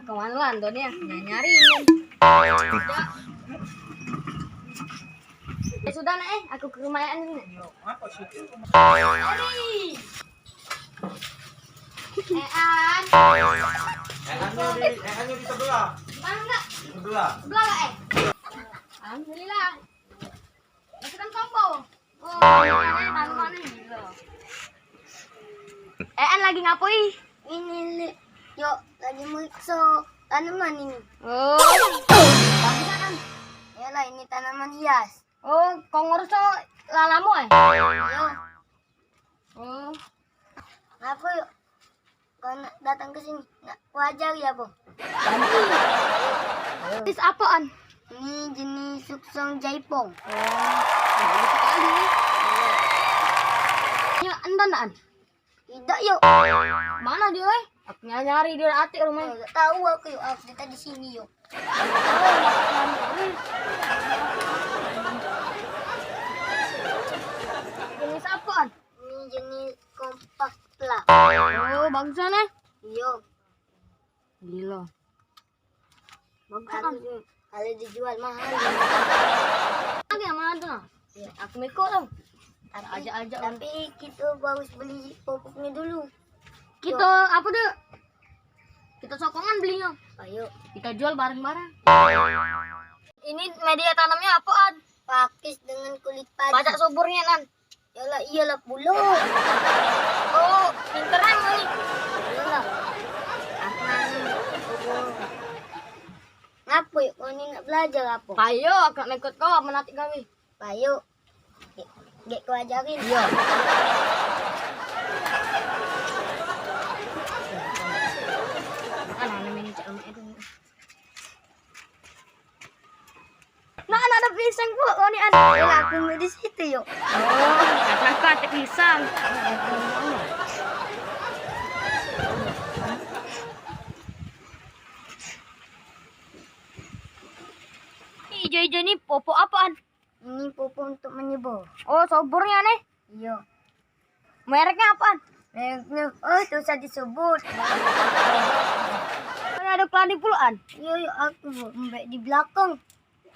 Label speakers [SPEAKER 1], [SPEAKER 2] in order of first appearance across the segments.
[SPEAKER 1] Kemana lah Antonnya? Nyariin. Ya sudah nak aku ke rumah An.
[SPEAKER 2] Apa sih?
[SPEAKER 1] Mari. An.
[SPEAKER 2] Annya di sebelah.
[SPEAKER 1] Mana enggak?
[SPEAKER 2] Di sebelah.
[SPEAKER 1] Sebelah enggak Alhamdulillah. Masukkan combo. Oh, ini tanaman ini loh. An lagi ngapoi?
[SPEAKER 3] Ini yuk lagi meriksa tanaman ini.
[SPEAKER 1] Oh. Bagus kan?
[SPEAKER 3] Yalah ini tanaman hias.
[SPEAKER 1] Oh, kau ngurus lalamu
[SPEAKER 3] Yo,
[SPEAKER 1] Oh.
[SPEAKER 3] aku yuk. Kau nak datang ke sini, nak wajar ya, Bang?
[SPEAKER 1] Jenis apaan?
[SPEAKER 3] Ini jenis suksong jaipong.
[SPEAKER 1] Bagus sekali. Ya, endan.
[SPEAKER 3] Tidak yuk.
[SPEAKER 1] Mana dia, Aku nyari dia atik rumahnya.
[SPEAKER 3] Enggak tahu aku yuk. Aku kita di sini yuk.
[SPEAKER 1] Jenis apaan?
[SPEAKER 3] Ini jenis kompak lah.
[SPEAKER 1] Oh, bagusan
[SPEAKER 3] Yo,
[SPEAKER 1] Gila. Bagus kan?
[SPEAKER 3] bagus. Kalau dijual mahal.
[SPEAKER 1] Lagi yang mana tuh?
[SPEAKER 3] Ya.
[SPEAKER 1] Aku mikir tuh.
[SPEAKER 3] Tapi,
[SPEAKER 1] Ajak-ajak.
[SPEAKER 3] tapi kita harus beli pupuknya dulu.
[SPEAKER 1] Kita apa tuh? Kita sokongan belinya.
[SPEAKER 3] Ayo,
[SPEAKER 1] Kita jual bareng-bareng. Ini media tanamnya apaan?
[SPEAKER 3] pakis dengan kulit padi.
[SPEAKER 1] Baca suburnya Nan.
[SPEAKER 3] Yalah, iyalah puluh.
[SPEAKER 1] Oh, pinteran nih.
[SPEAKER 3] Iyalah. Ngapa yuk? Kau ni nak belajar apa?
[SPEAKER 1] Ayo, aku nak ikut kau menatik kami.
[SPEAKER 3] Ayo. Gek kau ajarin.
[SPEAKER 1] Iya. Nah, ada pisang bu, kau ni ada.
[SPEAKER 3] Yalah, aku mau di situ yuk.
[SPEAKER 1] Oh, kata ada pisang. Hijau-hijau ini popok apaan?
[SPEAKER 3] Ini pupuk untuk menyebur.
[SPEAKER 1] Oh, suburnya nih.
[SPEAKER 3] Iya.
[SPEAKER 1] Mereknya apaan?
[SPEAKER 3] Mereknya, oh itu usah disebut.
[SPEAKER 1] Ini ada keladi puluhan.
[SPEAKER 3] Yo, yo, aku mbak di belakang.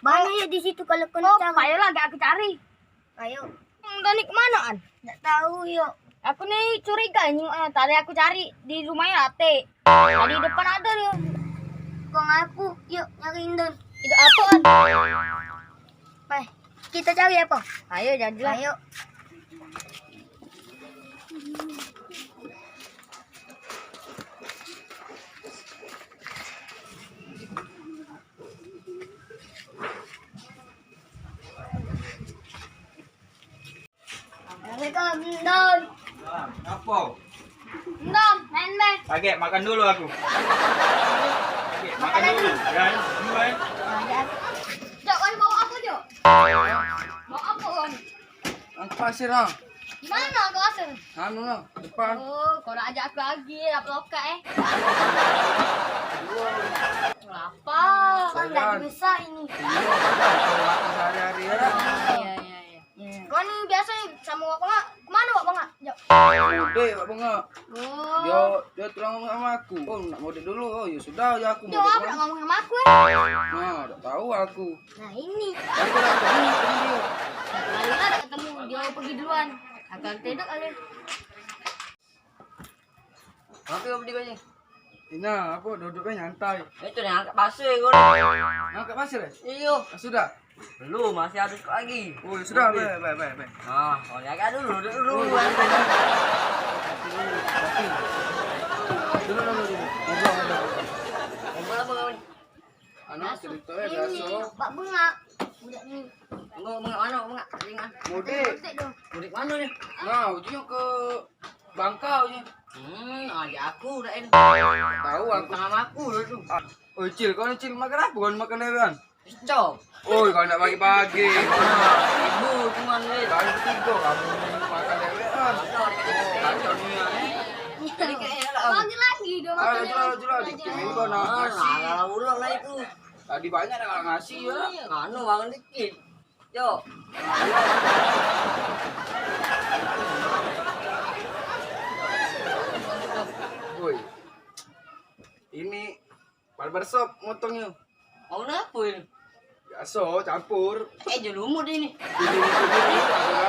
[SPEAKER 3] Banyak ya di situ kalau kau
[SPEAKER 1] Oh,
[SPEAKER 3] nak cari.
[SPEAKER 1] ayo lagi aku cari.
[SPEAKER 3] Ayo.
[SPEAKER 1] Tadi kemana an?
[SPEAKER 3] Nggak tahu yuk.
[SPEAKER 1] Aku nih curiga ini. Tadi aku cari di rumahnya Ate. Tadi depan ada dia.
[SPEAKER 3] Kau ngaku, yuk nyariin don.
[SPEAKER 1] Itu apaan?
[SPEAKER 3] Pai, kita cari apa?
[SPEAKER 1] Ayo jadilah.
[SPEAKER 3] Ayo. Assalamualaikum, Don.
[SPEAKER 2] Apa?
[SPEAKER 1] Ndom, main.
[SPEAKER 2] Pagi makan dulu aku. Pagi makan dulu. Kan? Kan?
[SPEAKER 1] Jok, kan bawa apa, Jok? Bawa apa, kan?
[SPEAKER 4] Ang pasir ah.
[SPEAKER 1] Gimana kau asal?
[SPEAKER 4] Anu lah, depan.
[SPEAKER 1] Oh, kau nak ajak aku lagi, apa loka Lapar.
[SPEAKER 3] Kan lagi besar ini.
[SPEAKER 4] Kalau makan sehari-hari ya.
[SPEAKER 1] Iya. Kau ni biasa sama wak bangga. Kemana wak bangga? Jok.
[SPEAKER 4] Udah, Pak Bunga.
[SPEAKER 1] Oh.
[SPEAKER 4] Dia terang ngomong sama aku. Oh, nak mode dulu. Oh, ya sudah ya aku
[SPEAKER 1] Jok,
[SPEAKER 4] mode.
[SPEAKER 1] apa nak ngomong sama aku
[SPEAKER 4] Nah, udah tahu aku.
[SPEAKER 3] Nah ini.
[SPEAKER 4] Tapi kalau ketemu dia.
[SPEAKER 1] Kali lah nak ketemu, dia pergi duluan. Akan tidur kali.
[SPEAKER 5] Apa yang beli banyak?
[SPEAKER 4] Ina, apa duduknya nyantai.
[SPEAKER 5] Itu yang angkat pasir kau.
[SPEAKER 4] Angkat pasir ya?
[SPEAKER 5] Iyo.
[SPEAKER 4] Ah, sudah.
[SPEAKER 5] Belum, masih ada sekali lagi.
[SPEAKER 4] Oh, ya sudah. Baik.
[SPEAKER 5] Ah, kau jaga dulu, duduk dulu.
[SPEAKER 4] Dulu.
[SPEAKER 5] Ngobrol apa kau ni?
[SPEAKER 4] Anu ceritanya
[SPEAKER 3] Ini
[SPEAKER 4] biasa.
[SPEAKER 3] Pak Bunga. Budak ni.
[SPEAKER 5] Enggak, mana, enggak. Ringan.
[SPEAKER 4] Mudik.
[SPEAKER 3] Budak dong.
[SPEAKER 5] Mudik mana ni?
[SPEAKER 4] Nah, ujungnya ke Bangkau je.
[SPEAKER 5] Adik aku udah enak.
[SPEAKER 4] Tahu aku.
[SPEAKER 5] Tangan aku udah tuh.
[SPEAKER 4] Oh, Cil, kau ni Cil makan apa? Kau makan lewan.
[SPEAKER 5] Cok.
[SPEAKER 4] Oh, kau nak pagi-pagi.
[SPEAKER 5] Ibu cuman ni.
[SPEAKER 4] Kau tidur kamu makan lewan. Kacau ni ya.
[SPEAKER 5] Jadi kayaknya lah.
[SPEAKER 3] Lagi dong
[SPEAKER 4] Ayo, jual. Dikit ni kau nak ngasih.
[SPEAKER 5] Kalau ulang lah itu.
[SPEAKER 4] Tadi banyak nak ngasih ya.
[SPEAKER 5] Anu bangun dikit. Cok.
[SPEAKER 4] Woi. Ini barbershop motongnya.
[SPEAKER 5] Mau apa ini?
[SPEAKER 4] Biasa campur.
[SPEAKER 5] Jadi lumut ini.
[SPEAKER 4] Ini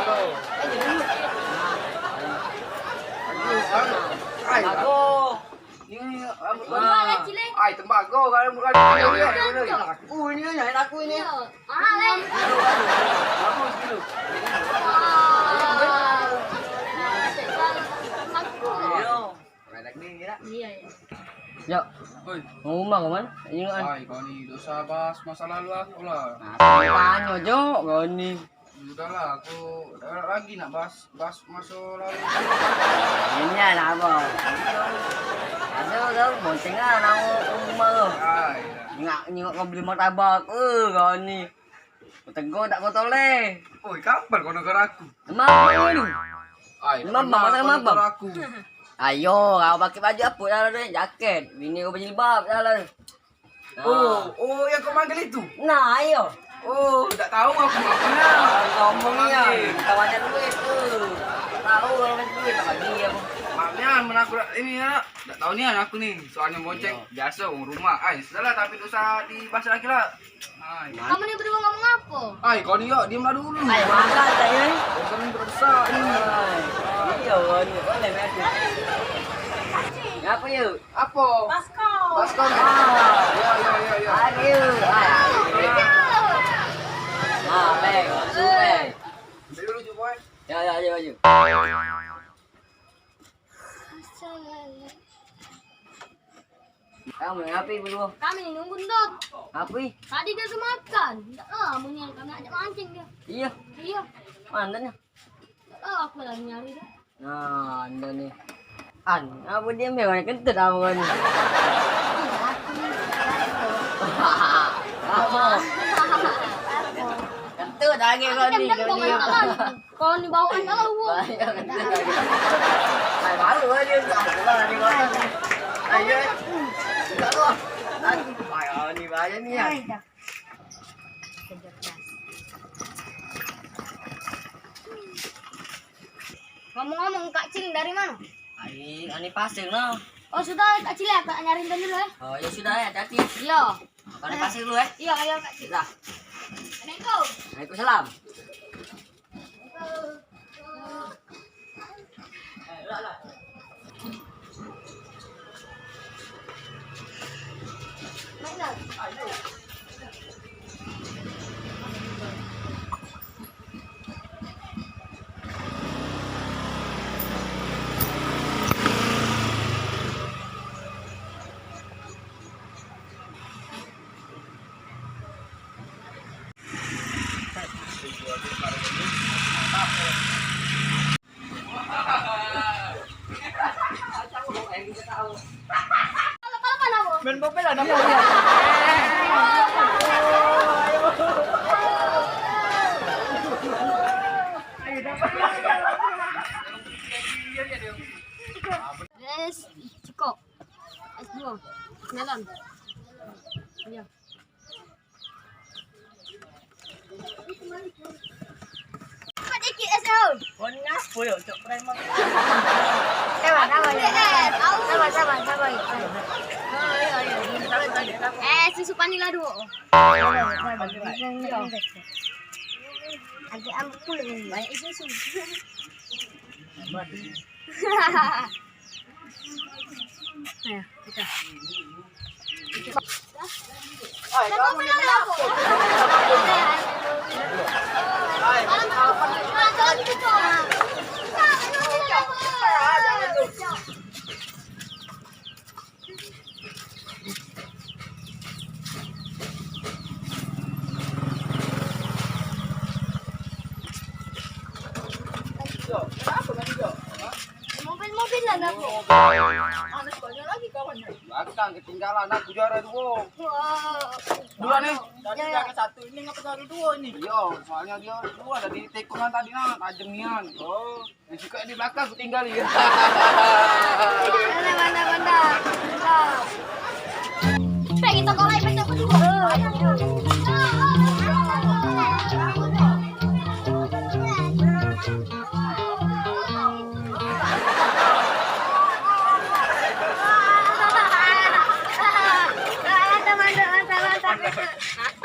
[SPEAKER 4] kalau.
[SPEAKER 5] Jadi lumut.
[SPEAKER 4] Ai,
[SPEAKER 5] Aku.
[SPEAKER 4] ini rambut kau.
[SPEAKER 5] Ah.
[SPEAKER 4] Ai, tembago kalau bukan.
[SPEAKER 5] Aku ini nyari aku ini.
[SPEAKER 4] Bagus gitu.
[SPEAKER 1] Iya.
[SPEAKER 5] Ya,
[SPEAKER 4] Oi,
[SPEAKER 5] mau rumah ke mana? Ini kan.
[SPEAKER 4] ai kau ni dosa bahas masa lalu aku lah.
[SPEAKER 5] Tanya Jo, kau ni.
[SPEAKER 4] Sudahlah, aku dah lagi nak bahas masa lalu.
[SPEAKER 5] Ini lah apa? Ada bonceng lah nak rumah tu.
[SPEAKER 4] Ai.
[SPEAKER 5] Nyok kau beli martabak. Kau ni. Kau tegur tak kau toleh.
[SPEAKER 4] Oi, kapan kau nak aku?
[SPEAKER 5] Emang ni.
[SPEAKER 4] Ai,
[SPEAKER 5] Mamam,
[SPEAKER 4] pernah
[SPEAKER 5] mana
[SPEAKER 4] kau
[SPEAKER 5] mamam?
[SPEAKER 4] nakar aku.
[SPEAKER 5] Ayo, kau pakai baju apa dah tu? Jaket. Bini kau berjilbab dah lah.
[SPEAKER 4] Oh, yang kau manggil itu.
[SPEAKER 5] Nah, ayo.
[SPEAKER 4] Oh, tak tahu aku maknya.
[SPEAKER 5] Ngomongnya, kau ada duit tu. Tahu kalau macam duit tak bagi aku.
[SPEAKER 4] Maafnya, aku ini ya. Tak tahu ni aku ni. Soalnya bonceng biasa orang rumah. Ai, sudahlah tapi dosa dibahas lagi lah. Ai.
[SPEAKER 1] Kamu ni berdua ngomong apa?
[SPEAKER 4] Ai, kau ni yuk, diamlah dulu.
[SPEAKER 5] Ayo makan tak ya?
[SPEAKER 4] Kau sering berdosa ni.
[SPEAKER 5] Iya, kau ni. Boleh aku. Apa you?
[SPEAKER 4] Apa?
[SPEAKER 1] Baskom.
[SPEAKER 4] Baskom. Ya.
[SPEAKER 5] Ayo. Beg. Beg.
[SPEAKER 4] Ambil dulu je, boy.
[SPEAKER 5] Ya, ayo. Kamu ngapain berdua?
[SPEAKER 1] Kami ni nunggu Dot.
[SPEAKER 5] Ngapain?
[SPEAKER 1] Tadi dia tu makan. Tak lama ni kami ajak mancing dia.
[SPEAKER 5] Iya.
[SPEAKER 1] Iya.
[SPEAKER 5] Mana ni?
[SPEAKER 1] Tak tahu aku lagi nyari dia.
[SPEAKER 5] Nah, anda ni. Apa dia memang kentut apa ni? Apa? Kentut lagi kau ni.
[SPEAKER 1] Kau ni tangan. Kau ni bawaan tahu.
[SPEAKER 5] Banyak kentut lagi. Ay, malu dia tak pula ni kau. Ayo. Tak tu. Ay, ni banyak ni ya.
[SPEAKER 1] Ngomong-ngomong Kak Cil dari mana?
[SPEAKER 5] Ani pasir lah.
[SPEAKER 1] Oh sudah Kak Cil ya, Kak nyariin dulu ya.
[SPEAKER 5] Oh ya sudah ya, hati.
[SPEAKER 1] Iya.
[SPEAKER 5] Kau ni pasir dulu eh.
[SPEAKER 1] Iya, ayo Kak Cil.
[SPEAKER 5] Sudah.
[SPEAKER 1] Assalamualaikum.
[SPEAKER 5] Waalaikumsalam.
[SPEAKER 1] Main bopel ada mau. Es cukup. S2. Jalan. Iya. Sedikit SO.
[SPEAKER 5] Konas boyo cok preman.
[SPEAKER 1] Sabar. Susu vanila dulu.
[SPEAKER 3] Ada ampul ini.
[SPEAKER 1] Banyak susu. Ayo, kita.
[SPEAKER 4] Ai, kamu ni kenapa?
[SPEAKER 1] Mobil lah aku.
[SPEAKER 5] Mana banyak lagi kawannya.
[SPEAKER 4] Belakang ketinggalan aku juara dua.
[SPEAKER 1] Wah.
[SPEAKER 4] Dua nih.
[SPEAKER 5] Tadi juara satu ini ngapa juara dua ini?
[SPEAKER 4] Iya, soalnya dia dua ada di tikungan tadi nah, tajam nian. Oh, yang suka di belakang aku tinggal ya.
[SPEAKER 1] Mantap. Pengen kita kolai besok kedua. Mantap.